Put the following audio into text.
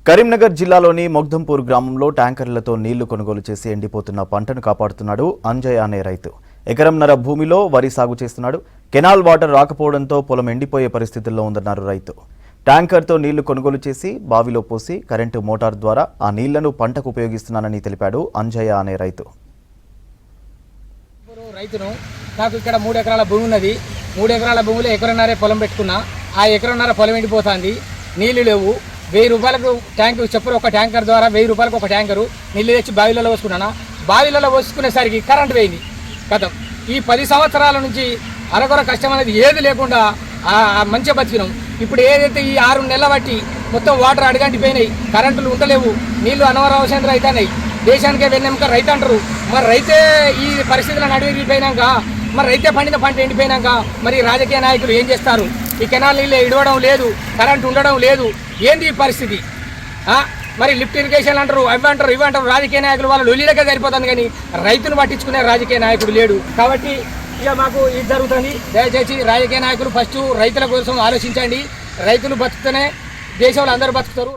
కరీంనగర్ జిల్లాలోని మొగ్దంపూర్ గ్రామంలో ట్యాంకర్లతో నీళ్లు కొనుగోలు చేసి ఎండిపోతున్న పంటను కాపాడుతున్నాడు అంజయ్ అనే రైతు. ఎకరంన్నర భూమిలో వరి సాగు చేస్తున్నాడు. కెనాల్ వాటర్ రాకపోవడంతో పొలం ఎండిపోయే పరిస్థితుల్లో ఉందన్నారు రైతు. ట్యాంకర్తో నీళ్లు కొనుగోలు చేసి బావిలో పోసి కరెంటు మోటార్ ద్వారా ఆ నీళ్లను పంటకు ఉపయోగిస్తున్నానని తెలిపాడు అంజయ్ అనే రైతు. రైతును నాకు ఇక్కడ 3 ఎకరాల భూమి ఉన్నది. 3 ఎకరాల భూమిలో ఎకరన్నరే పొలం పెట్టుకున్నా. ఆ ఎకరన్నర పొలం ఎండిపోతుంది, నీళ్లు లేవు. 1000 రూపాయలకు ట్యాంకు చెప్పరు. ఒక ట్యాంకర్ ద్వారా 1000 రూపాయలకు ఒక ట్యాంకరు నీళ్ళు తెచ్చి బావిలలో పోసుకున్నాను. బావిలలో పోసుకునేసరికి కరెంట్ పోయింది. కథం ఈ 10 సంవత్సరాల నుంచి అరకొర కష్టం అనేది ఏది లేకుండా మంచిగా బతికినాం. ఇప్పుడు ఏదైతే ఈ 6 నెలల బట్టి మొత్తం వాటర్ అడగంటిపోయినాయి, కరెంటులు ఉండలేవు, నీళ్లు అనవరవసరం అవుతున్నాయి. దేశానికే వెన్నెముక రైతు అంటారు. మరి రైతే ఈ పరిస్థితులను అడిగిపోయినాక, మరి రైతే పండిన పంట ఎండిపోయినాక మరి రాజకీయ నాయకులు ఏం చేస్తారు? ఈ కెనాల్ నీళ్ళు ఇడవడం లేదు, కరెంట్ ఉండడం లేదు. ఏంది ఈ పరిస్థితి? మరి లిఫ్ట్ ఇరిగేషన్ అంటారు, అవి అంటారు, ఇవి అంటారు. రాజకీయ నాయకులు వాళ్ళ లొల్లిలకే సరిపోతుంది, కానీ రైతును పట్టించుకునే రాజకీయ నాయకుడు లేడు. కాబట్టి ఇక మాకు ఇది జరుగుతుంది. దయచేసి రాజకీయ నాయకులు ఫస్ట్ రైతుల కోసం ఆలోచించండి. రైతులు బతుకుతూనే దేశంలో అందరూ బతుకుతారు.